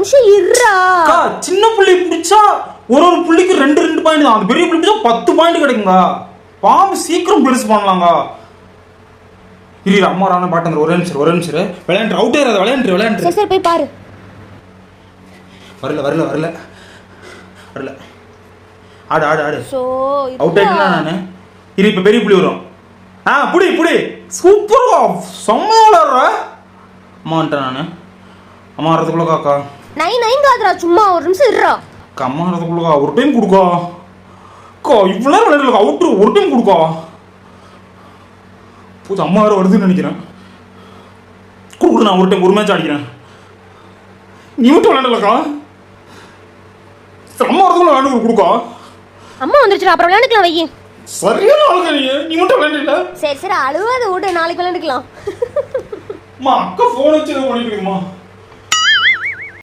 நிமிஷம் இருடா. சின்ன புள்ளி பிடிச்சா ஒரு புள்ளிக்கு 2 பாயிண்ட் தான். அந்த பெரிய புள்ளி பிடிச்சா 10 பாயிண்ட் கிடைக்குங்க. பாம்பு சீக்கிரம் பெருசு பண்ணலாங்க. இரு அம்மா ராணா பாட்டு ஒரே நிமிஷம் விளையாண்டு அவுட் ஆயிராத. விளையாண்டு சரி போய் பாரு. வரல ஆடு சோ அவுட் ஆயிட்டேனா நானு. இரு இப்ப பெரிய புள்ளி வரும். புடி சூப்பரா செம்ம விளையாடுற. அம்மான்ட்டேன் நானு. அம்மா வரதுக்குள்ள காக்கா நைங்காதடா, சும்மா ஒரு நிமிஷம் இருடா. அம்மா வரதுக்குள்ளக்கா ஒரு டைம் கொடுக்கா. இவ்வளோ நேரம் விளையாடல அவுட்ரு ஒரு டைம் கொடுக்கா. பூஜை அம்மா வேறு வருதுன்னு நினைக்கிறேன். கொடுக்குடு நான் ஒரு டைம் ஒரு மேட்ச் அடிக்கிறேன். நீ மட்டும் விளையாடலக்கா. அம்மா வரதுக்குள்ள விளையாண்டு கொடுக்கா. அம்மா வந்துருச்சுடா, அப்புறம் விளையாண்டுக்கலாம். வையே சரியான ஆளுங்க நீ மட்டும் விளையாண்டல. சரி அழுவாத விடு, நாளைக்கு விளையாண்டுக்கலாம். அக்கா ஃபோன் வச்சு பண்ணிட்டு இருக்குமா?